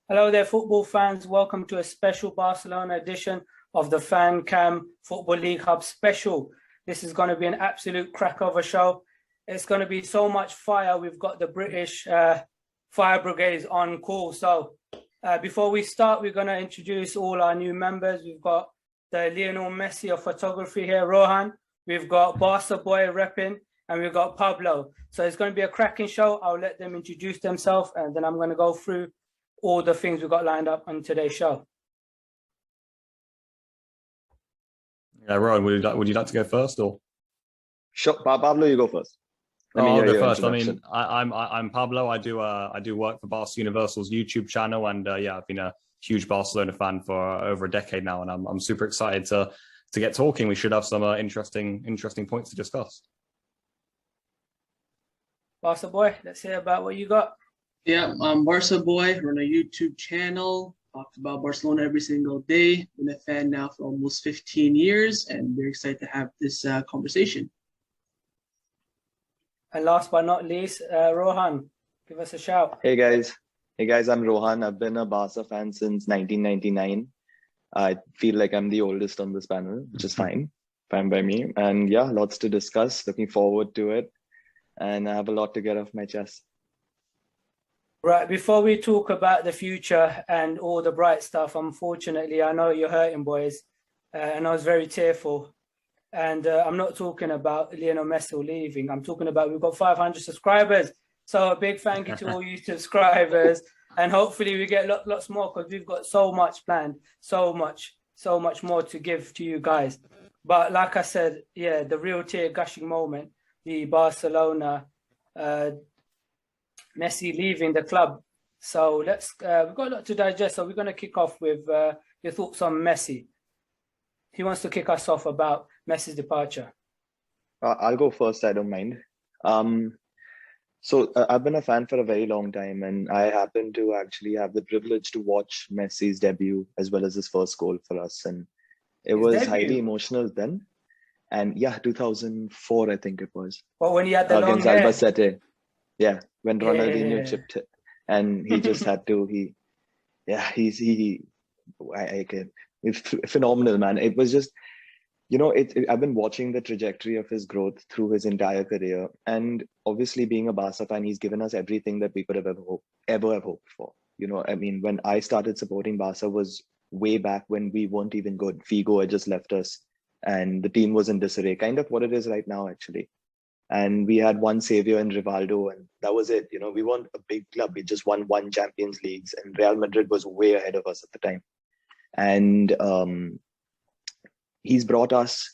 Hello there, football fans. Welcome to a special Barcelona edition of the Fan Cam Football League Hub special. This is going to be an absolute crack of a show. It's going to be so much fire. We've got the British fire brigades on call. So before we start, we're going to introduce all our new members. We've got the Lionel Messi of photography here, Rohan. We've got Barca Boy repping, and we've got Pablo. So it's going to be a cracking show. I'll let them introduce themselves, and then I'm going to go through all the things we've got lined up on today's show. Yeah, Rowan, would you like to go first, or? Sure, Pablo, you go first. I'll go first. I mean, I'm Pablo. I do work for Barca Universal's YouTube channel, and yeah, I've been a huge Barcelona fan for over a decade now, and I'm super excited to get talking. We should have some interesting points to discuss. Barca Boy, let's hear about what you got. Yeah, I'm Barca Boy. Run a YouTube channel. Talked about Barcelona every single day. Been a fan now for almost 15 years, and very excited to have this conversation. And last but not least, Rohan, give us a shout. Hey guys, I'm Rohan. I've been a Barca fan since 1999. I feel like I'm the oldest on this panel, which is fine by me. And yeah, lots to discuss. Looking forward to it, and I have a lot to get off my chest. Right, before we talk about the future and all the bright stuff, unfortunately, I know you're hurting, boys, and I was very tearful. And I'm not talking about Lionel Messi leaving. I'm talking about we've got 500 subscribers. So a big thank you to all you subscribers. And hopefully we get lots more, because we've got so much planned, so much more to give to you guys. But like I said, yeah, the real tear gushing moment, the Barcelona Messi leaving the club. So we've got a lot to digest. So we're going to kick off with your thoughts on Messi. Who wants to kick us off about Messi's departure? I'll go first. I don't mind. So I've been a fan for a very long time, and I happen to actually have the privilege to watch Messi's debut as well as his first goal for us, and it was highly emotional then. And yeah, 2004, I think it was. Well, when he had the long hair. Albacete. Yeah, when Ronaldinho chipped it, and he just had to. He's phenomenal, man. It was just, I've been watching the trajectory of his growth through his entire career, and obviously being a Barca fan, he's given us everything that we could have ever have hoped for. I mean, when I started supporting Barca was way back when we weren't even good. Figo had just left us, and the team was in disarray, kind of what it is right now, actually. And we had one savior in Rivaldo, and that was it. We weren't a big club. We just won one Champions Leagues, and Real Madrid was way ahead of us at the time. And he brought us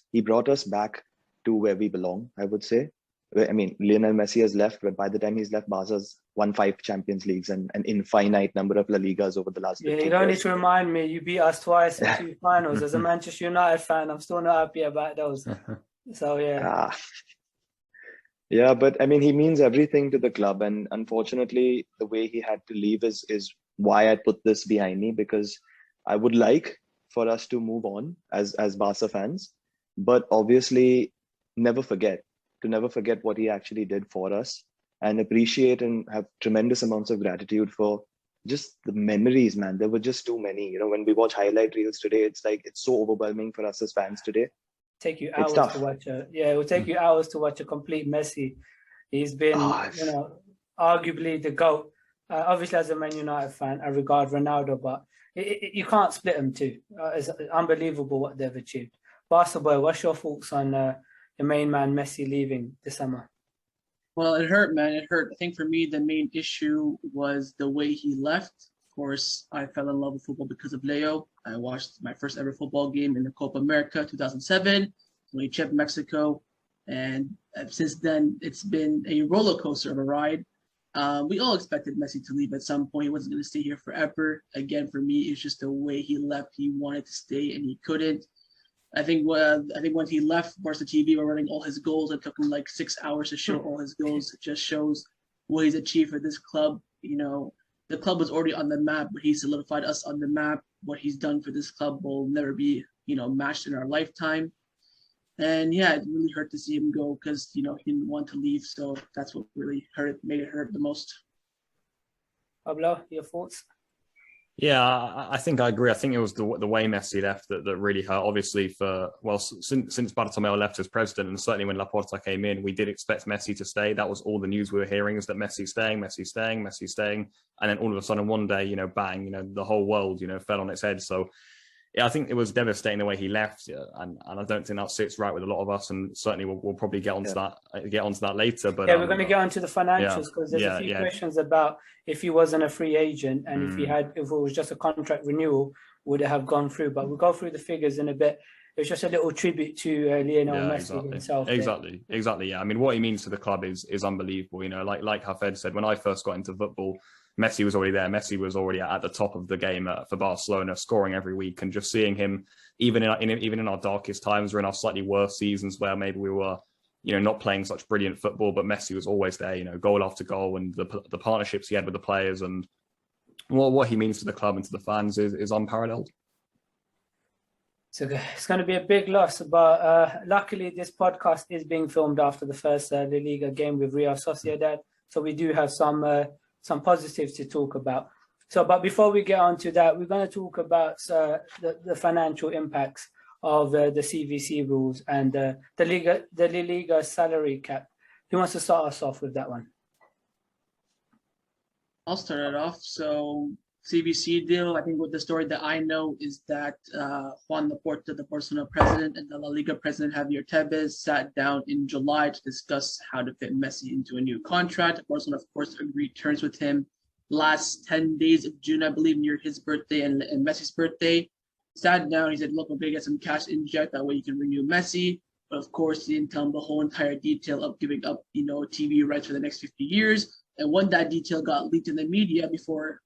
back to where we belong, I would say. I mean, Lionel Messi has left, but by the time he's left, Barca's won 5 Champions Leagues and an infinite number of La Ligas over the last 15 years. You don't need to remind me. You beat us twice in 2 finals. As a Manchester United fan, I'm still not happy about those. So, yeah. Yeah, but I mean, he means everything to the club. And unfortunately, the way he had to leave is why I put this behind me, because I would like for us to move on as Barca fans, but obviously never forget what he actually did for us, and appreciate and have tremendous amounts of gratitude for just the memories, man. There were just too many. When we watch highlight reels today, it's like, it's so overwhelming for us as fans today. Take you hours to watch it will take you hours to watch a complete Messi. He's been arguably the GOAT. Obviously, as a Man United fan, I regard Ronaldo, but you can't split them two. It's unbelievable what they've achieved. Barca Boy, what's your thoughts on the main man Messi leaving this summer? Well, it hurt, man. It hurt. I think for me, the main issue was the way he left. Of course, I fell in love with football because of Leo. I watched my first ever football game in the Copa America 2007 when he chipped Mexico. And since then, it's been a roller coaster of a ride. We all expected Messi to leave at some point. He wasn't going to stay here forever. Again, for me, it's just the way he left. He wanted to stay and he couldn't. I think when he left, Barca TV were running all his goals. It took him like 6 hours to show all his goals. It just shows what he's achieved for this club. The club was already on the map, but he solidified us on the map. What he's done for this club will never be, matched in our lifetime. And yeah, it really hurt to see him go because, he didn't want to leave. So that's what really made it hurt the most. Pablo, your thoughts? Yeah, I think I agree. I think it was the way Messi left that really hurt. Obviously, since Bartomeu left as president, and certainly when Laporta came in, we did expect Messi to stay. That was all the news we were hearing, is that Messi's staying, Messi's staying, Messi's staying, and then all of a sudden one day, bang, the whole world, fell on its head. So yeah, I think it was devastating the way he left, and I don't think that sits right with a lot of us, and certainly we'll probably get onto that later. But yeah, we're going to get onto the financials because there's a few questions about if he wasn't a free agent and if it was just a contract renewal, would it have gone through? But we'll go through the figures in a bit. It's just a little tribute to Lionel Messi himself. Exactly. Yeah, I mean, what he means to the club is unbelievable. Like Hafed said, when I first got into football, Messi was already there. Messi was already at the top of the game for Barcelona, scoring every week, and just seeing him, even in our darkest times or in our slightly worse seasons where maybe we were, not playing such brilliant football, but Messi was always there, goal after goal, and the partnerships he had with the players and what he means to the club and to the fans is unparalleled. So it's going to be a big loss, but luckily this podcast is being filmed after the first La Liga game with Real Sociedad, so we do have some positives to talk about. So, but before we get on to that, we're going to talk about the financial impacts of the CVC rules and the La Liga salary cap. Who wants to start us off with that one? I'll start it off. So CVC deal, I think what the story that I know is that Juan Laporta, the Barcelona president, and the La Liga president, Javier Tebas, sat down in July to discuss how to fit Messi into a new contract. Barcelona, of course, agreed terms with him last 10 days of June, I believe, near his birthday and Messi's birthday. Sat down, he said, look, we're going to get some cash inject, that way you can renew Messi. But of course, he didn't tell him the whole entire detail of giving up, TV rights for the next 50 years. And when that detail got leaked in the media before,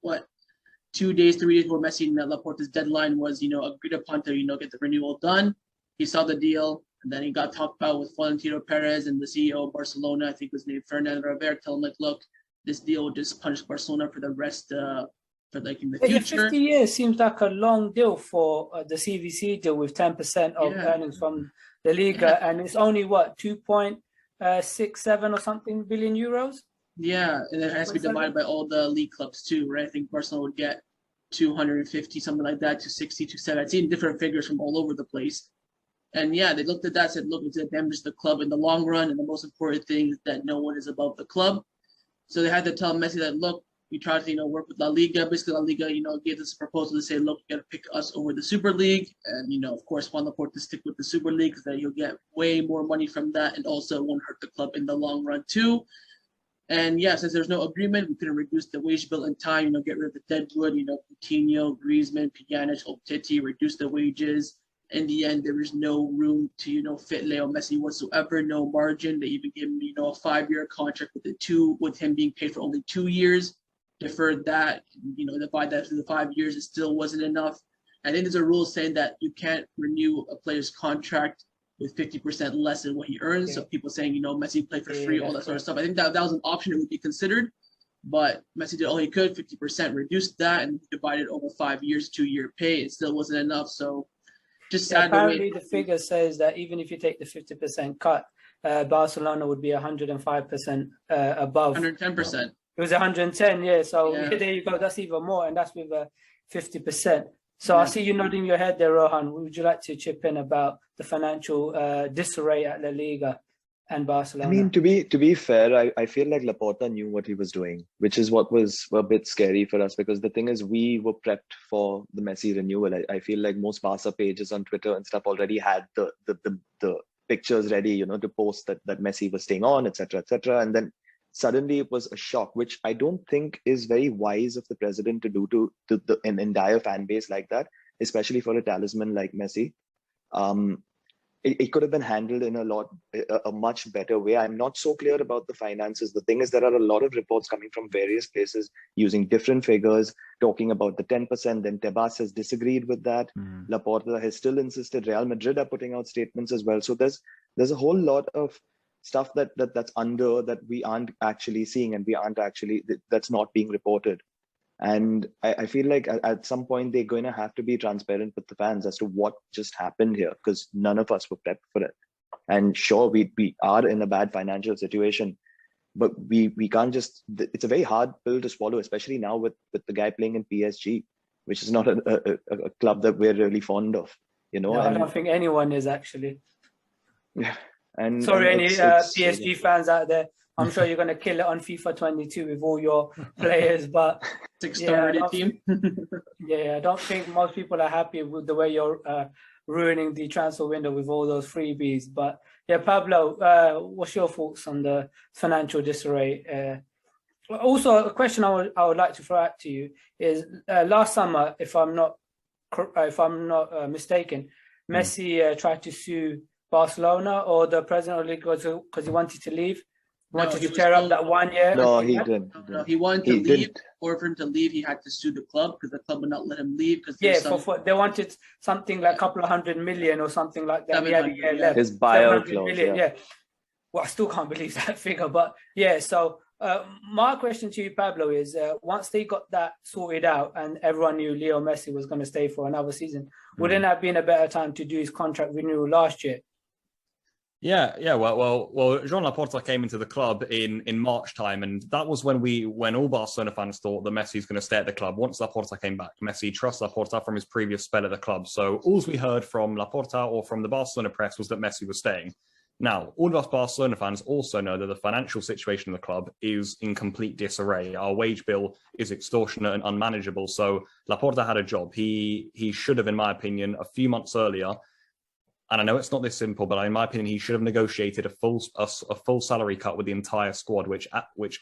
2 days, 3 days before Messi and Laporta's deadline was, agreed upon to, get the renewal done. He saw the deal, and then he got talked about with Florentino Perez and the CEO of Barcelona, I think was named Fernando Rivera, tell him, like, look, this deal will just punish Barcelona for the rest, in the future. 50 years seems like a long deal for the CVC deal with 10% of earnings from the Liga, and it's only, 2.67 or something billion euros? Yeah, and it has to be divided by all the league clubs too, right? I think Barcelona would get 250, something like that, 260, 270. I've seen different figures from all over the place. And yeah, they looked at that, said, look, it's going to damage the club in the long run. And the most important thing is that no one is above the club. So they had to tell Messi that, look, we tried to, work with La Liga. Basically, La Liga, gave this proposal to say, look, you got to pick us over the Super League. And, of course, Juan Laporta to stick with the Super League because then you'll get way more money from that. And also it won't hurt the club in the long run too. And yeah, since there's no agreement, we couldn't reduce the wage bill in time, get rid of the deadwood, Coutinho, Griezmann, Pjanic, Umtiti, reduce the wages. In the end, there was no room to, fit Leo Messi whatsoever, no margin. They even gave him, a 5-year contract with him being paid for only 2 years. Deferred that, divide that through the 5 years, it still wasn't enough. I think there's a rule saying that you can't renew a player's contract with 50% less than what he earns. So people saying, Messi played for free, all that sort of stuff. I think that was an option that would be considered, but Messi did all he could, 50%, reduced that, and divided over 5 years, 2-year pay. It still wasn't enough. So just sad. Apparently the figure says that even if you take the 50% cut, Barcelona would be 105% above. 110%. It was 110, yeah. So there you go. That's even more, and that's with 50%. So I see you nodding your head there, Rohan. Would you like to chip in about the financial disarray at La Liga and Barcelona? I mean, to be fair, I feel like Laporta knew what he was doing, which is what was a bit scary for us, because the thing is, we were prepped for the Messi renewal. I feel like most Barca pages on Twitter and stuff already had the pictures ready, to post that Messi was staying on, etc., etc. And then suddenly it was a shock, which I don't think is very wise of the president to do to an entire fan base like that, especially for a talisman like Messi. It could have been handled in a much better way. I'm not so clear about the finances. The thing is, there are a lot of reports coming from various places using different figures, talking about the 10%. Then Tebas has disagreed with that. Laporta has still insisted. Real Madrid are putting out statements as well. So there's a whole lot of stuff that's under that we aren't actually seeing, and that's not being reported. And I feel like at some point they're going to have to be transparent with the fans as to what just happened here, because none of us were prepped for it. And sure, we are in a bad financial situation, but we can't just, it's a very hard pill to swallow, especially now with the guy playing in PSG. which is not a club that we're really fond of, you know. No, and I don't think anyone is actually. yeah, and sorry, and any PSG fans out there. I'm sure you're going to kill it on FIFA 22 with all your players, but six-star team. I don't think most people are happy with the way you're ruining the transfer window with all those freebies. But yeah, Pablo, what's your thoughts on the financial disarray? Also, a question I would like to throw out to you is last summer, if I'm not mistaken, Messi tried to sue Barcelona or the president of the league because he wanted to leave. Wanted to tear up that 1 year. No, he didn't. No, he wanted to leave, or for him to leave, he had to sue the club because the club would not let him leave. Because they wanted something like a couple of 100 million or something like that. He had a year left. His buyout clause. Yeah. Well, I still can't believe that figure, but yeah. So my question to you, Pablo, is once they got that sorted out and everyone knew Leo Messi was going to stay for another season, wouldn't that have been a better time to do his contract renewal last year? Yeah. Well, Joan Laporta came into the club in March time, and that was when all Barcelona fans thought that Messi's going to stay at the club. Once Laporta came back, Messi trusts Laporta from his previous spell at the club. So all we heard from Laporta or from the Barcelona press was that Messi was staying. Now, all of us Barcelona fans also know that the financial situation of the club is in complete disarray. Our wage bill is extortionate and unmanageable. So Laporta had a job. He should have, in my opinion, a few months earlier. And I know it's not this simple, but in my opinion, he should have negotiated a full salary cut with the entire squad, which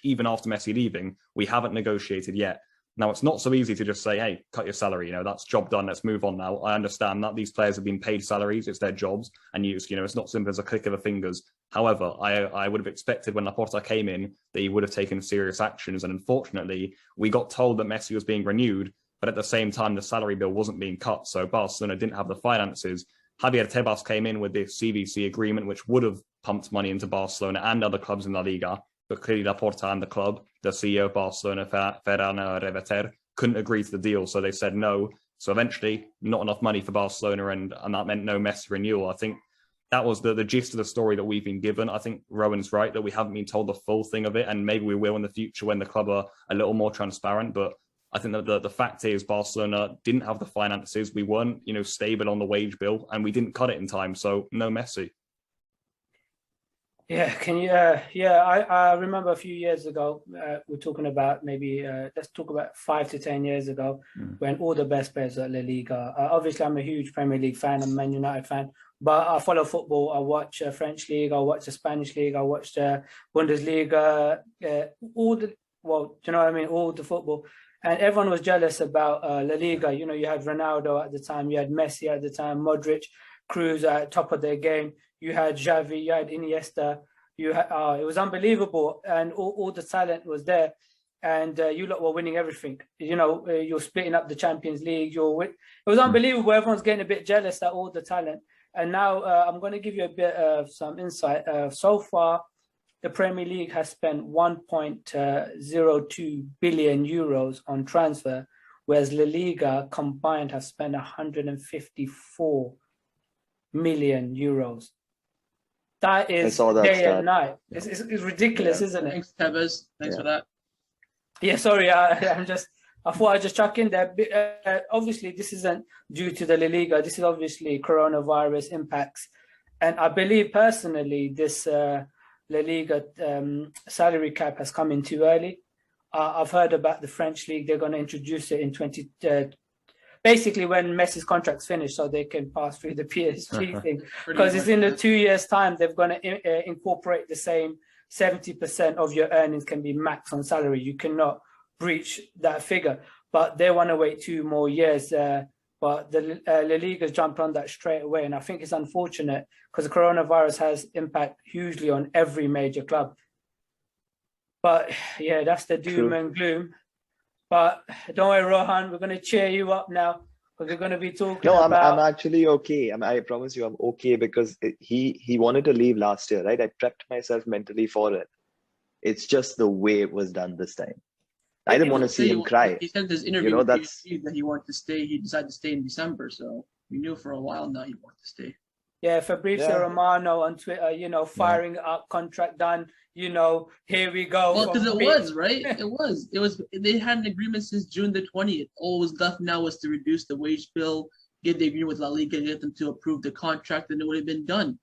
even after Messi leaving, we haven't negotiated yet. Now, it's not so easy to just say, hey, cut your salary. That's job done. Let's move on now. I understand that these players have been paid salaries. It's their jobs. And it's not simple as a click of the fingers. However, I would have expected when Laporta came in that he would have taken serious actions. And unfortunately, we got told that Messi was being renewed, but at the same time, the salary bill wasn't being cut. So Barcelona didn't have the finances. Javier Tebas came in with this CVC agreement, which would have pumped money into Barcelona and other clubs in La Liga. But clearly Laporta and the club, the CEO of Barcelona, Ferran Reverter, couldn't agree to the deal. So they said no. So eventually, not enough money for Barcelona, and that meant no Messi renewal. I think that was the gist of the story that we've been given. I think Rowan's right that we haven't been told the full thing of it, and maybe we will in the future when the club are a little more transparent. But I think that the fact is Barcelona didn't have the finances. We weren't, stable on the wage bill, and we didn't cut it in time. So no Messi. Yeah, can you? I remember a few years ago, we're talking about maybe let's talk about 5 to 10 years ago when all the best players were at La Liga. Obviously, I'm a huge Premier League fan. I'm a Man United fan, but I follow football. I watch French league. I watch the Spanish league. I watch the Bundesliga. All the football. And everyone was jealous about La Liga. You had Ronaldo at the time. You had Messi at the time. Modric, Cruz at top of their game. You had Xavi. You had Iniesta. It was unbelievable, and all the talent was there. And you lot were winning everything. You're splitting up the Champions League. It was unbelievable. Everyone's getting a bit jealous at all the talent. And now I'm going to give you a bit of some insight. So far, the Premier League has spent 1.02 billion euros on transfer, whereas La Liga combined have spent 154 million euros. That is day and night. It's ridiculous, isn't it? Thanks, Tebas. Thanks for that. Yeah, sorry. I thought I'd just chuck in there. Obviously, this isn't due to the La Liga. This is obviously coronavirus impacts. And I believe personally, this La Liga salary cap has come in too early. I've heard about the French league. They're going to introduce it in basically when Messi's contract's finished, so they can pass through the PSG thing. Because it's in the 2 years' time, they're going to incorporate the same 70% of your earnings can be max on salary. You cannot breach that figure. But they want to wait 2 more years. But the La Liga jumped on that straight away. And I think it's unfortunate because the coronavirus has impact hugely on every major club. But yeah, that's the doom and gloom. But don't worry, Rohan, we're going to cheer you up now because we're going to be talking about... No, I'm actually okay. I promise you I'm okay because he wanted to leave last year, right? I prepped myself mentally for it. It's just the way it was done this time. I didn't want to see him cry. He said this interview that he wanted to stay. He decided to stay in December, so we knew for a while now he wanted to stay. Yeah, Fabrizio Romano on Twitter, firing up, contract done, here we go. Well, because it was, right? It was. They had an agreement since June the 20th. All was left now was to reduce the wage bill, get the agreement with La Liga, get them to approve the contract, and it would have been done.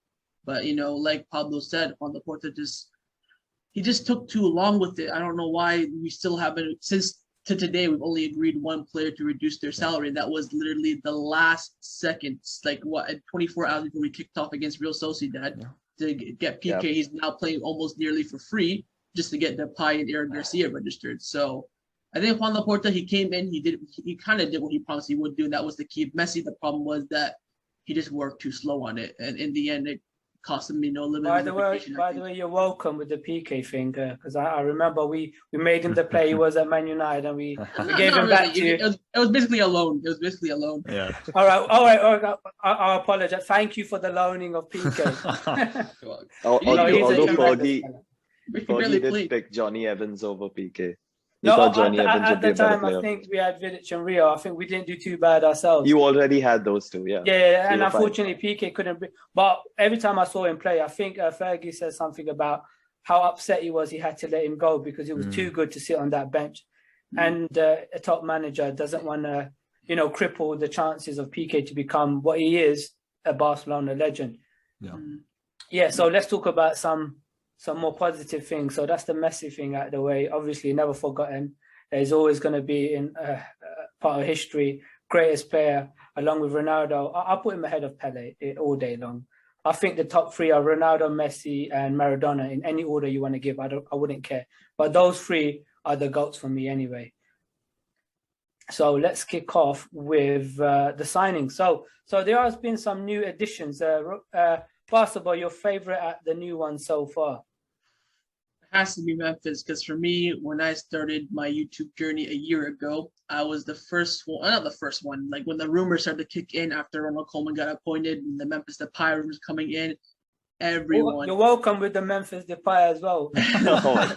But, like Pablo said, Juan Laporta just took too long with it. I don't know why we still haven't, since to today, we've only agreed one player to reduce their salary. That was literally the last second, like 24 hours before we kicked off against Real Sociedad to get PK. Yeah. He's now playing almost nearly for free just to get Depay and Eric Garcia registered. So I think Juan Laporta, he came in, he kind of did what he promised he would do, and that was to keep Messi. The problem was that he just worked too slow on it, and in the end, it cost him, limited. By the way, you're welcome with the PK thing, because I remember we made him the player he was at Man United, and we gave him back to you. It was basically a loan. Yeah. All right. I apologize. Thank you for the loaning of PK. Although Fergie did pick Johnny Evans over PK. At the time, I think we had Vidic and Rio. I think we didn't do too bad ourselves. You already had those two, yeah. Yeah, so and unfortunately, PK couldn't be. But every time I saw him play, I think Fergie said something about how upset he was he had to let him go because he was too good to sit on that bench. And a top manager doesn't want to, cripple the chances of PK to become what he is, a Barcelona legend. Yeah. Yeah, so let's talk about some more positive things. So that's the Messi thing out of the way. Obviously, never forgotten. He's always going to be in part of history. Greatest player, along with Ronaldo. I'll put him ahead of Pele all day long. I think the top three are Ronaldo, Messi, and Maradona in any order you want to give. I wouldn't care. But those three are the GOATs for me anyway. So let's kick off with the signings. So there has been some new additions. Basketball, your favorite at the new one so far? Has to be Memphis, because for me, when I started my YouTube journey a year ago, I was the first one, not the first one, like when the rumors started to kick in after Ronald Koeman got appointed and the Memphis Depay rumors coming in, everyone. You're welcome with the Memphis Depay as well. I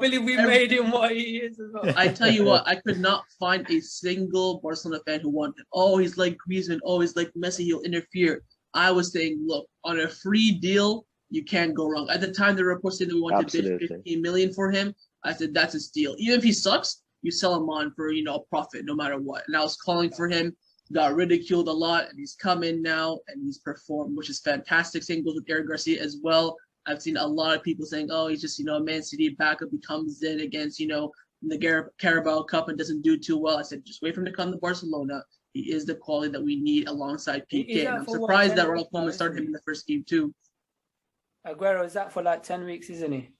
believe we made him what he is as well. I tell you what, I could not find a single Barcelona fan who wanted, he's like Griezmann, he's like Messi, he'll interfere. I was saying, look, on a free deal, you can't go wrong. At the time, the report said that we wanted to bid 15 million for him. I said, that's a steal. Even if he sucks, you sell him on for, a profit no matter what. And I was calling for him, got ridiculed a lot, and he's come in now, and he's performed, which is fantastic. Same goes with Eric Garcia as well. I've seen a lot of people saying, he's just, Man City backup. He comes in against, the Carabao Cup and doesn't do too well. I said, just wait for him to come to Barcelona. He is the quality that we need alongside PK. And I'm surprised that Ronald Koeman started him in the first game too. Aguero is that for like 10 weeks, isn't he?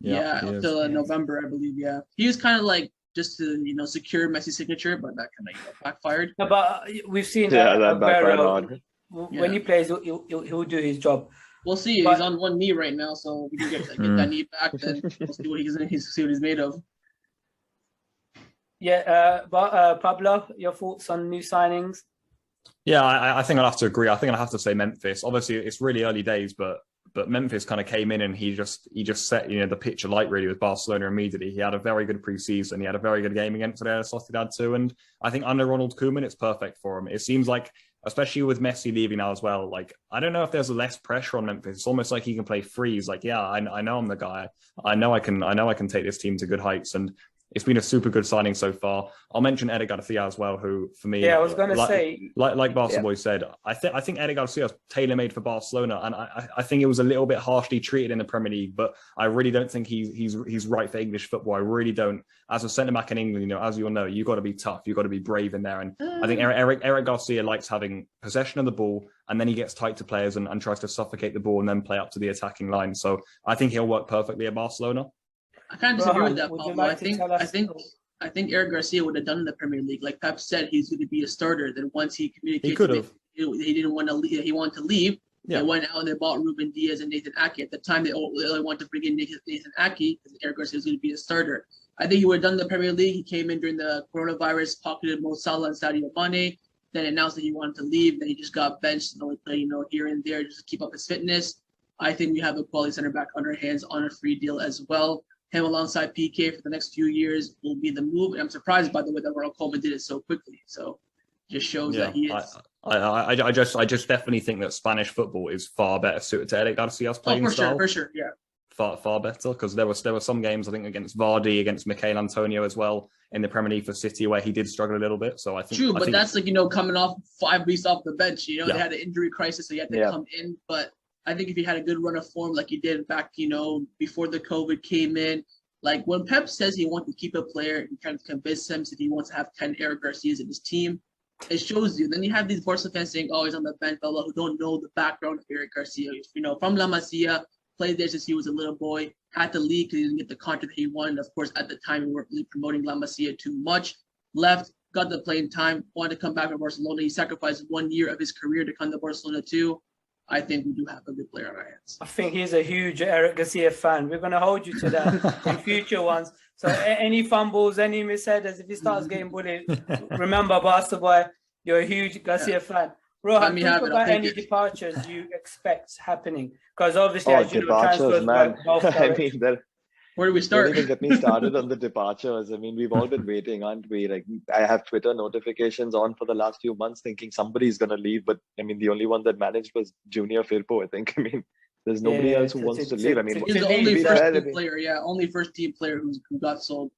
Yeah, up till November, I believe. Yeah, he was kind of like just to secure Messi's signature, but that kind of backfired. No, but we've seen that Aguero, when he plays, he'll do his job. We'll see. He's on one knee right now, so if we can get that knee back, then we'll see what he's made of. Yeah, but Pablo, your thoughts on new signings? Yeah, I think I'll have to agree. I think I'll have to say Memphis. Obviously, it's really early days, but Memphis kind of came in and he just set the pitch alight really with Barcelona immediately. He had a very good preseason. He had a very good game against Real Sociedad too, and I think under Ronald Koeman, it's perfect for him. It seems like, especially with Messi leaving now as well, like I don't know if there's less pressure on Memphis. It's almost like he can play free. He's like, yeah, I know I'm the guy. I know I can take this team to good heights, and it's been a super good signing so far. I'll mention Eder Garcia as well, who for me, I was going to say, like Barca Boy said, I think Eder Garcia is tailor-made for Barcelona, and I think it was a little bit harshly treated in the Premier League, but I really don't think he's right for English football. I really don't. As a centre back in England, as you all know, you got to be tough, you got to be brave in there, and I think Eric Garcia likes having possession of the ball, and then he gets tight to players and tries to suffocate the ball and then play up to the attacking line. So I think he'll work perfectly at Barcelona. I kind of disagree with that, Pablo. I think Eric Garcia would have done in the Premier League. Like Pep said, he's going to be a starter. Then once he communicated, he could have. He didn't want to leave. He wanted to leave. Yeah. They went out and they bought Ruben Diaz and Nathan Ake. At the time, they only wanted to bring in Nathan Ake because Eric Garcia was going to be a starter. I think he would have done the Premier League. He came in during the coronavirus, pocketed Mo Salah and Sadio Mane. Then announced that he wanted to leave. Then he just got benched and only play, here and there just to keep up his fitness. I think we have a quality center back on our hands on a free deal as well. Him alongside PK for the next few years will be the move. And I'm surprised, by the way, that Ronald Koeman did it so quickly. So just shows that he is I just definitely think that Spanish football is far better suited to Eric Garcia's playing style. For sure, yeah. Far better, because there were some games, I think, against Vardy, against Mikel Antonio as well in the Premier League for City, where he did struggle a little bit. So I think true, but that's like, coming off 5 weeks off the bench. They had an injury crisis, so he had to come in. But I think if he had a good run of form like he did back, before the COVID came in, like when Pep says he wants to keep a player and trying to convince him that he wants to have 10 Eric Garcias in his team, it shows you. Then you have these Barca fans saying, "Oh, he's on the bench," blah, blah, who don't know the background of Eric Garcia. From La Masia, played there since he was a little boy, had to leave because he didn't get the contract he wanted. Of course, at the time, we weren't really promoting La Masia too much. Left, got the playing time, wanted to come back to Barcelona. He sacrificed 1 year of his career to come to Barcelona too. I think we do have a good player on our hands. I think he's a huge Eric Garcia fan. We're going to hold you to that in future ones. So any fumbles, any misheaders, if he starts getting bullied, remember, Barca boy, you're a huge Garcia fan. Rohan, think about any departures you expect happening. Because obviously, as you know, transfers man. I mean, where do we start? Don't even get me started on the departures. I mean, we've all been waiting, aren't we? Like, I have Twitter notifications on for the last few months thinking somebody's going to leave. But I mean, the only one that managed was Junior Firpo, I think. I mean, there's nobody else who wants to leave. I mean, he's the only first-team player. Yeah, only first-team player who got sold.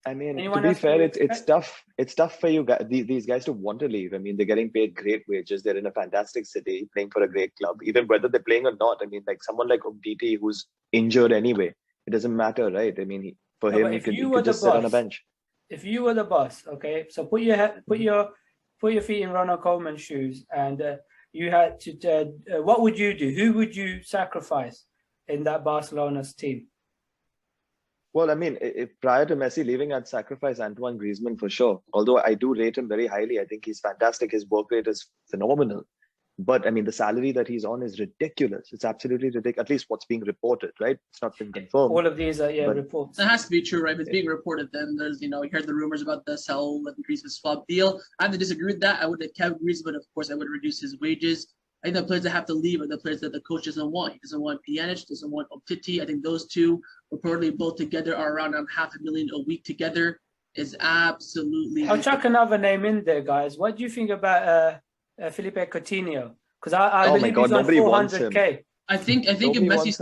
I mean, to be fair, it's tough. It's tough for you guys, these guys to want to leave. I mean, they're getting paid great wages. They're in a fantastic city, playing for a great club. Even whether they're playing or not, I mean, like someone like Umtiti who's injured anyway, it doesn't matter, right? I mean, for him, he could just sit on a bench. If you were the boss, okay, so put your feet in Ronald Koeman's shoes, and you had to. What would you do? Who would you sacrifice in that Barcelona's team? Well, I mean, if prior to Messi leaving, I'd sacrifice Antoine Griezmann for sure. Although I do rate him very highly. I think he's fantastic. His work rate is phenomenal. But I mean, the salary that he's on is ridiculous. It's absolutely ridiculous. At least what's being reported, right? It's not been confirmed. All of these are reports. It has to be true, right? If it's being reported, then there's, you heard the rumors about the sell and Griezmann swap deal. I have to disagree with that. I would have kept Griezmann, of course. I would reduce his wages. I think the players that have to leave are the players that the coach doesn't want. He doesn't want Pjanic, doesn't want Umtiti. I think those two, reportedly both together, are around $500,000 a week together. Is absolutely. I'll chuck another name in there, guys. What do you think about Felipe Coutinho? Because I believe he's on 400K. I think if Messi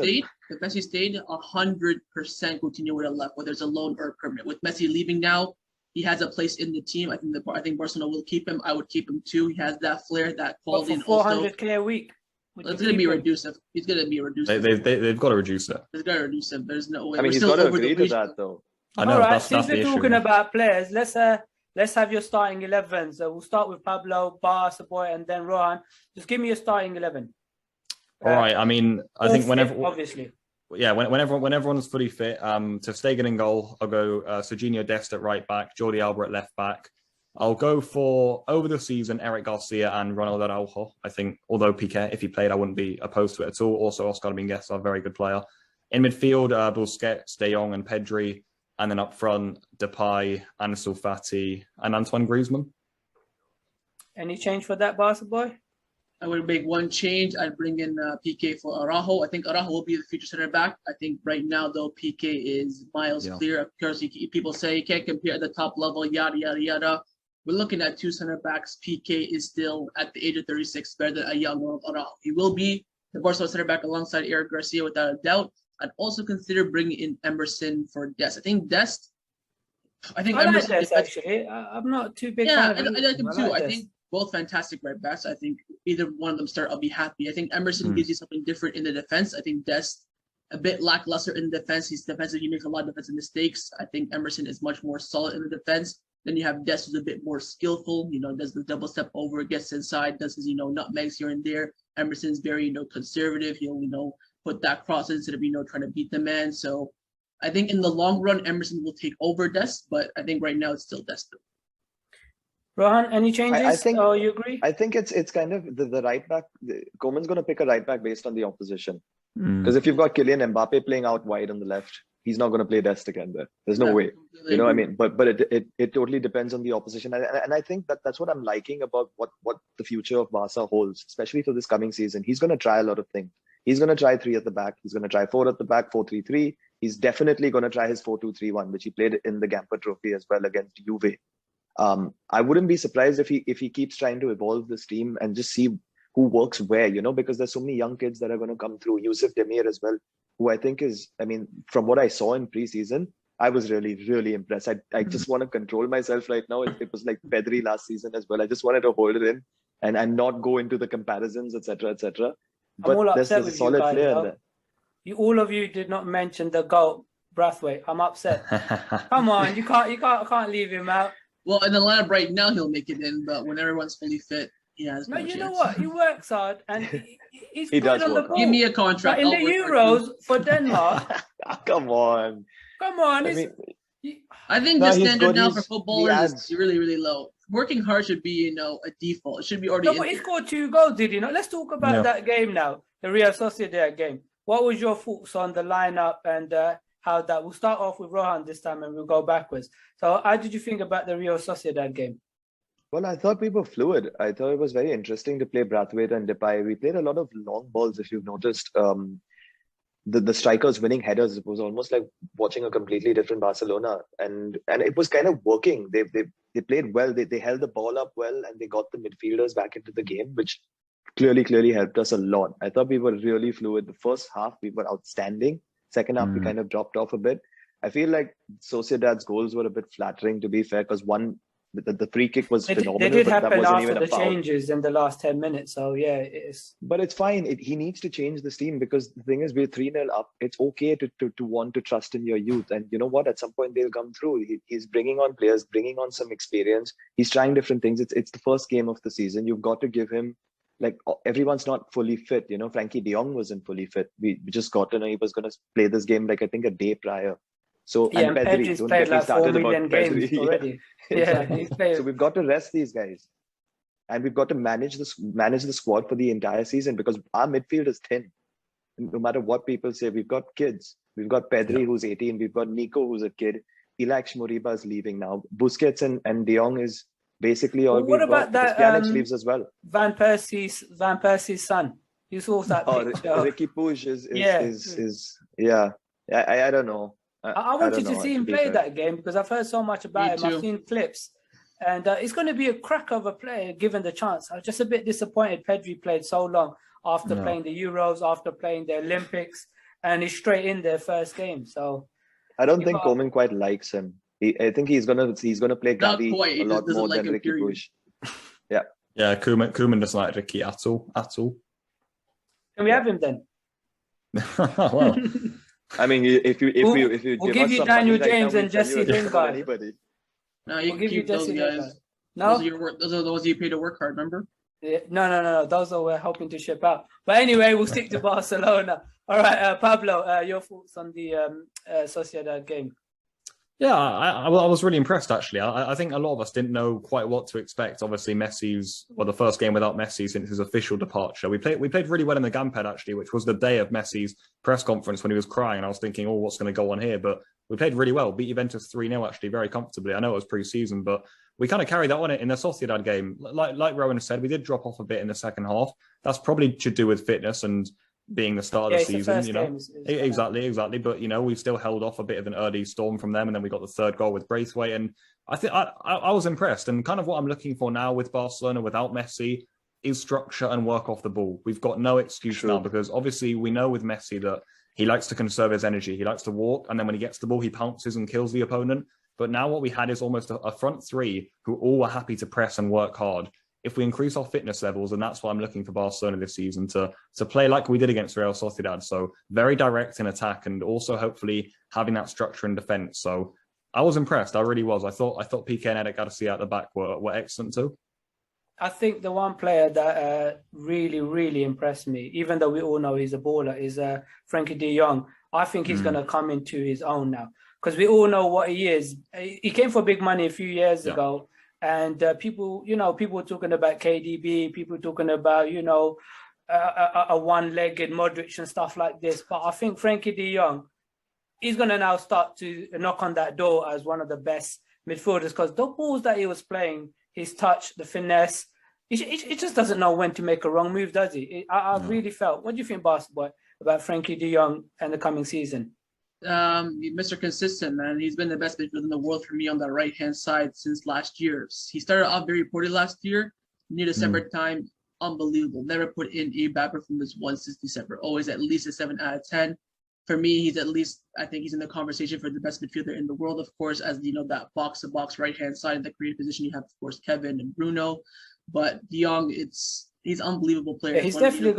stayed, 100% Coutinho would have left, whether it's a loan or a permanent. With Messi leaving now, he has a place in the team. I think Barcelona will keep him. I would keep him too. He has that flair, that quality. For 400K a week. It's going to be reduced. He's going to be reduced. They've got to reduce it. They've got to reduce him. There's no way. I mean, he's got to agree to that, though. I know. All right, that's since we're talking about players, let's have your starting 11. So we'll start with Pablo, Barca boy, and then Rohan. Just give me your starting 11. All right. I mean, I think obviously. Yeah, when everyone's fully fit, to Stegen in goal, I'll go Serginho Dest at right back, Jordi Alba at left back. I'll go for, over the season, Eric Garcia and Ronald Araujo. I think, although Piqué, if he played, I wouldn't be opposed to it at all. Also, Oscar Dominguez, a very good player. In midfield, Busquets, De Jong and Pedri. And then up front, Depay, Ansu Fati and Antoine Griezmann. Any change for that, Barca boy? I would make one change. I'd bring in Piqué for Araujo. I think Araujo will be the future center back. I think right now, though, Piqué is miles clear. Of course, people say you can't compare at the top level, yada, yada, yada. We're looking at two center backs. Piqué is still, at the age of 36, better than a young Araujo. He will be the Barcelona center back alongside Eric Garcia without a doubt. I'd also consider bringing in Emerson for Dest. I Emerson Dest, actually. I'm not too big fan of him. I like him too. I think both fantastic right backs. I think either one of them start, I'll be happy. I think Emerson gives you something different in the defense. I think Dest a bit lackluster in defense. He's defensive. He makes a lot of defensive mistakes. I think Emerson is much more solid in the defense. Then you have Dest, who's a bit more skillful. Does the double step over, gets inside, does his nutmegs here and there. Emerson's very conservative. He'll put that cross instead of trying to beat the man. So I think in the long run, Emerson will take over Dest, but I think right now it's still Dest. Rohan, any changes? I think, you agree? I think it's kind of the right back. Koeman's going to pick a right back based on the opposition. Because if you've got Kylian Mbappe playing out wide on the left, he's not going to play Dest again there. There's no way. I mean, but it totally depends on the opposition. And I think that's what I'm liking about what the future of Barca holds, especially for this coming season. He's going to try a lot of things. He's going to try 3 at the back. He's going to try 4 at the back, 4-3-3. He's definitely going to try his 4-2-3-1, which he played in the Gamper Trophy as well against Juve. I wouldn't be surprised if he keeps trying to evolve this team and just see who works where, because there's so many young kids that are going to come through. Yusuf Demir as well, who I think is, from what I saw in preseason, I was really, really impressed. I just want to control myself right now. It was like Pedri last season as well. I just wanted to hold it in and not go into the comparisons, etc., etc. But there's a solid player in there. All of you did not mention the GOAT, Brathwaite. I'm upset. Come on, you can't leave him out. Well, in the lineup right now, he'll make it in, but when everyone's fully fit, he has no chance. You know what? He works hard and he's he good does on the ball. Give me a contract. But in the Euros for Denmark. Come on. I think the standard now for footballers is really, really low. Working hard should be, a default. It should be already. No, but he scored 2 goals, did he not? Let's talk about that game now, the Real Sociedad game. What was your thoughts on the lineup and how that? We'll start off with Rohan this time and we'll go backwards. So, how did you think about the Real Sociedad game? Well, I thought we were fluid. I thought it was very interesting to play Brathwaite and Depay. We played a lot of long balls, if you've noticed. The strikers winning headers, it was almost like watching a completely different Barcelona, and it was kind of working. They played well. They held the ball up well, and they got the midfielders back into the game, which clearly helped us a lot. I thought we were really fluid. The first half we were outstanding. Second half we kind of dropped off a bit. I feel like Sociedad's goals were a bit flattering, to be fair, because the free kick was phenomenal. They did happen after the changes in the last 10 minutes. So, yeah, it is. But it's fine. He needs to change this team because the thing is, we're 3-0 up. It's okay to want to trust in your youth. And you know what? At some point, they'll come through. He's bringing on players, bringing on some experience. He's trying different things. It's the first game of the season. You've got to give him, everyone's not fully fit. Frankie de Jong wasn't fully fit. We just got to know he was going to play this game, I think, a day prior. So, yeah, and Pedri's played like 4 million games already. Yeah, he's played. So we've got to rest these guys, and we've got to manage the squad for the entire season because our midfield is thin. No matter what people say, we've got kids. We've got Pedri who's 18. We've got Nico who's a kid. Ilaix Moriba is leaving now. Busquets and De Jong is basically all we've got. What about that? Pjanic leaves as well. Van Persie's son. You saw that picture. Ricky Puig is I don't know. I wanted to see him play that game because I've heard so much about him. I've seen clips. And it's going to be a crack of a player given the chance. I was just a bit disappointed Pedri played so long after playing the Euros, after playing the Olympics, and he's straight in their first game. So I don't think Koeman quite likes him. I think he's gonna play Gavi a lot more than Ricky Puig. Yeah. Yeah, Koeman doesn't like Ricky at all. Can we have him then? Well. If you we'll give you Daniel James and Jesse Lingard. No, you can keep those guys. No, those are the ones you pay to work hard. Remember? Yeah, no. Those are we're hoping to ship out. But anyway, we'll stick to Barcelona. All right, Pablo, your thoughts on the Sociedad game? Yeah, I was really impressed, actually. I think a lot of us didn't know quite what to expect. Obviously, the first game without Messi since his official departure. We played really well in the Gamped, actually, which was the day of Messi's press conference when he was crying. And I was thinking, what's going to go on here? But we played really well. Beat Juventus 3-0, actually, very comfortably. I know it was pre-season, but we kind of carried that on it in the Sociedad game. Like Rowan said, we did drop off a bit in the second half. That's probably to do with fitness and being the start of the season, exactly. But we still held off a bit of an early storm from them, and then we got the third goal with Braithwaite. And I think I was impressed. And kind of what I'm looking for now with Barcelona without Messi is structure and work off the ball. We've got no excuse now because obviously we know with Messi that he likes to conserve his energy. He likes to walk, and then when he gets the ball, he pounces and kills the opponent. But now what we had is almost a front three who all were happy to press and work hard. If we increase our fitness levels, and that's what I'm looking for Barcelona this season, to play like we did against Real Sociedad. So very direct in attack and also hopefully having that structure in defence. So I was impressed. I really was. I thought Piqué and Eric Garcia at the back were excellent too. I think the one player that really, really impressed me, even though we all know he's a baller, is Frankie de Jong. I think he's going to come into his own now because we all know what he is. He came for big money a few years ago. And people were talking about KDB, people talking about, a one-legged Modric and stuff like this. But I think Frankie de Jong, he's going to now start to knock on that door as one of the best midfielders because the balls that he was playing, his touch, the finesse, he just doesn't know when to make a wrong move, does he? I really felt. What do you think, Basketball, about Frankie de Jong and the coming season? Mr. Consistent, man. He's been the best midfielder in the world for me on the right-hand side since last year. He started off very poorly last year. Near December time, unbelievable. Never put in a bad performance once since December. Always at least a 7 out of 10. For me, he's at least, I think he's in the conversation for the best midfielder in the world, of course, as you know, that box-to-box right-hand side in the creative position. You have, of course, Kevin and Bruno. But De Jong, he's an unbelievable player. Yeah, he's definitely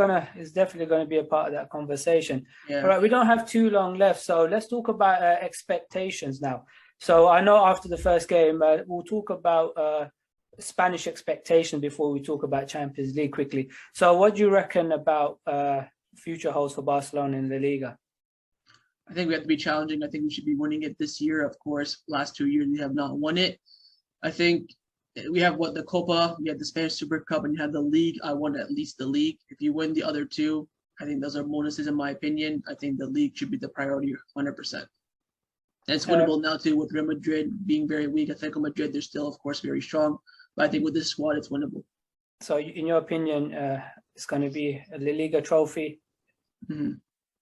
gonna be a part of that conversation. Yeah. All right, we don't have too long left, so let's talk about expectations now. So I know after the first game, we'll talk about Spanish expectation before we talk about Champions League quickly. So what do you reckon about future holds for Barcelona in La Liga? I think we have to be challenging. I think we should be winning it this year. Of course, last 2 years we have not won it. I think we have the Copa, we have the Spanish Super Cup, and you have the league. I want at least the league. If you win the other two, I think those are bonuses in my opinion. I think the league should be the priority 100%. And it's winnable now too with Real Madrid being very weak. Atletico Madrid, they're still, of course, very strong. But I think with this squad, it's winnable. So in your opinion, it's going to be a La Liga trophy? Mm-hmm.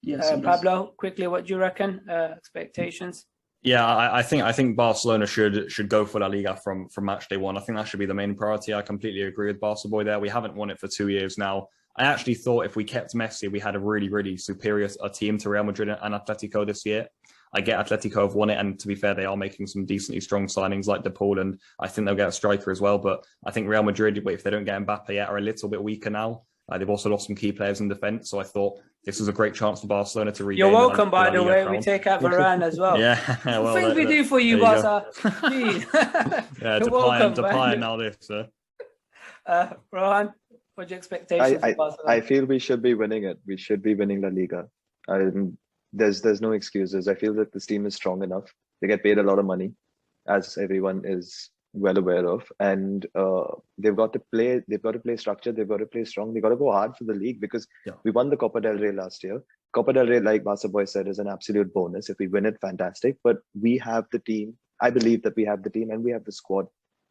Yes. Pablo, quickly, what do you reckon? Expectations? Yeah, I think Barcelona should go for La Liga from match day one. I think that should be the main priority. I completely agree with Barca Boy there. We haven't won it for 2 years now. I actually thought if we kept Messi, we had a really, really superior team to Real Madrid and Atletico this year. I get Atletico have won it, and to be fair, they are making some decently strong signings like De Paul, and I think they'll get a striker as well. But I think Real Madrid, if they don't get Mbappe yet, are a little bit weaker now. They've also lost some key players in defence, so I thought this was a great chance for Barcelona to regain. You're welcome, by the way. We take out Varane as well. Yeah, well, things we do for you, Barca. Yeah, Depay and now this. Rohan, what's your expectations for Barcelona? I feel we should be winning it. We should be winning La Liga. There's no excuses. I feel that this team is strong enough. They get paid a lot of money, as everyone is well aware of, and they've got to play structured, they've got to play strong, they've got to go hard for the league, because we won the Copa del Rey last year. Copa del Rey, like Barca Boy said, is an absolute bonus. If we win it, fantastic, but we have the team. I believe that we have the team and we have the squad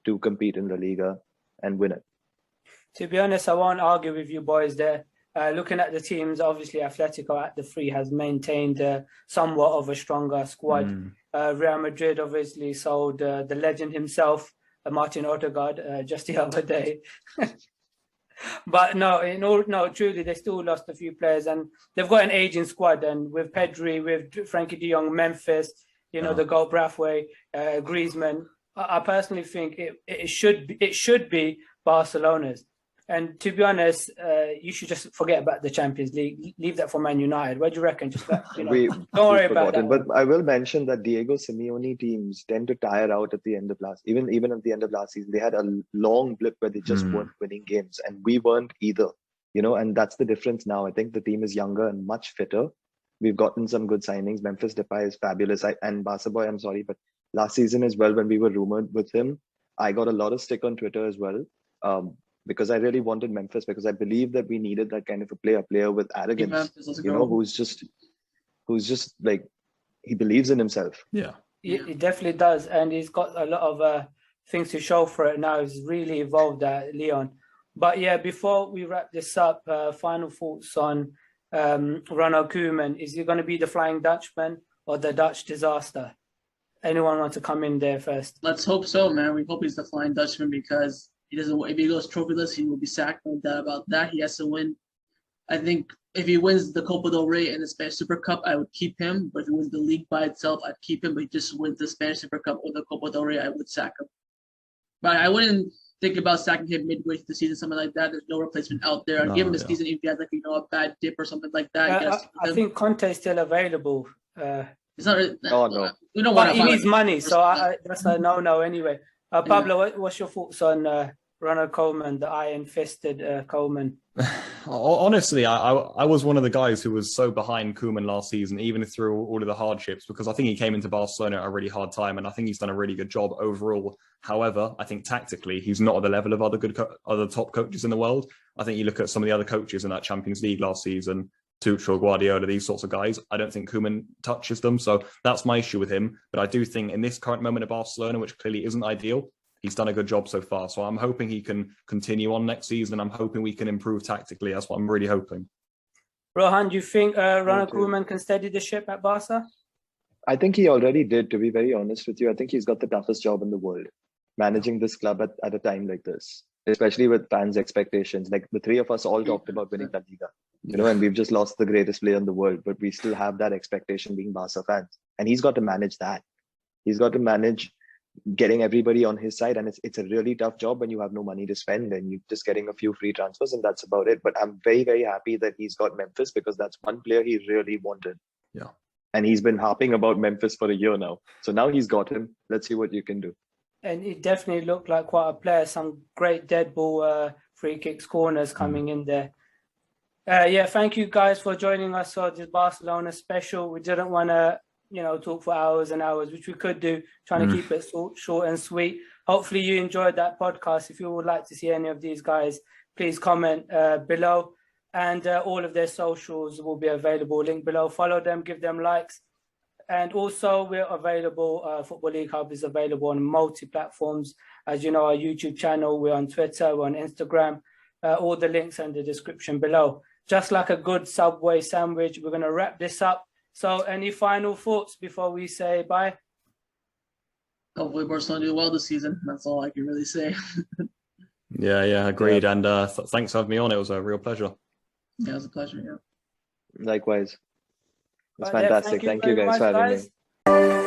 to compete in La Liga and win it. To be honest, I won't argue with you boys there. Looking at the teams, obviously Atletico at the free has maintained somewhat of a stronger squad. Real Madrid obviously sold the legend himself, Martin Odegaard, just the other day. But no, truly, they still lost a few players, and they've got an aging squad. And with Pedri, with Frankie de Jong, Memphis, the goal Braithwaite, Griezmann, I personally think it should be Barcelona's. And to be honest, you should just forget about the Champions League. Leave that for Man United. What do you reckon? Just don't worry about that. But I will mention that Diego Simeone teams tend to tire out at the end of even at the end of last season. They had a long blip where they just weren't winning games, and we weren't either. And that's the difference now. I think the team is younger and much fitter. We've gotten some good signings. Memphis Depay is fabulous. And Barca Boy, I'm sorry, but last season as well, when we were rumored with him, I got a lot of stick on Twitter as well. Because I really wanted Memphis, because I believe that we needed that kind of a player with arrogance, who's just like, he believes in himself. Yeah, he definitely does, and he's got a lot of things to show for it now. He's really evolved at Lyon. But yeah, before we wrap this up, final thoughts on Ronald Koeman. Is he going to be the Flying Dutchman or the Dutch disaster? Anyone want to come in there first? Let's hope so, man. We hope he's the Flying Dutchman, because if he goes trophyless, he will be sacked. No doubt about that. He has to win. I think if he wins the Copa del Rey and the Spanish Super Cup, I would keep him. But if he wins the league by itself, I'd keep him. But if he just wins the Spanish Super Cup or the Copa del Rey, I would sack him. But I wouldn't think about sacking him midway through the season, something like that. There's no replacement out there. I'd give him a season if he has a bad dip or something like that. I think Conte's still available. It's not. No. We don't want. He needs money, so that's a no anyway. Pablo, what's your thoughts on Ronald Koeman, the iron-fisted Koeman? Honestly, I was one of the guys who was so behind Koeman last season, even through all of the hardships, because I think he came into Barcelona at a really hard time, and I think he's done a really good job overall. However, I think tactically, he's not at the level of other top coaches in the world. I think you look at some of the other coaches in that Champions League last season, Tuchel, Guardiola, these sorts of guys. I don't think Koeman touches them, so that's my issue with him. But I do think in this current moment of Barcelona, which clearly isn't ideal, he's done a good job so far. So I'm hoping he can continue on next season. I'm hoping we can improve tactically. That's what I'm really hoping. Rohan, do you think Ronald Koeman can steady the ship at Barca? I think he already did, to be very honest with you. I think he's got the toughest job in the world, managing this club at a time like this, especially with fans' expectations. Like the three of us all talked about winning La Liga, and we've just lost the greatest player in the world, but we still have that expectation being Barca fans. And he's got to manage that. He's got to manage getting everybody on his side. And it's a really tough job when you have no money to spend and you're just getting a few free transfers and that's about it. But I'm very, very happy that he's got Memphis because that's one player he really wanted. Yeah. And he's been harping about Memphis for a year now. So now he's got him. Let's see what you can do. And it definitely looked like quite a player. Some great dead ball free kicks, corners coming in there. Thank you guys for joining us for this Barcelona special. We didn't want to, talk for hours and hours, which we could do, trying to keep it short and sweet. Hopefully you enjoyed that podcast. If you would like to see any of these guys, please comment below. And all of their socials will be available, link below. Follow them, give them likes. And also we're available, Football League Hub is available on multi-platforms. As you know, our YouTube channel, we're on Twitter, we're on Instagram. All the links are in the description below. Just like a good Subway sandwich, we're going to wrap this up. So any final thoughts before we say bye? Hopefully Barcelona do well this season. That's all I can really say. Yeah, agreed. And thanks for having me on. It was a real pleasure. Yeah, it was a pleasure, yeah. Likewise. It's fantastic. Thank you guys for having me.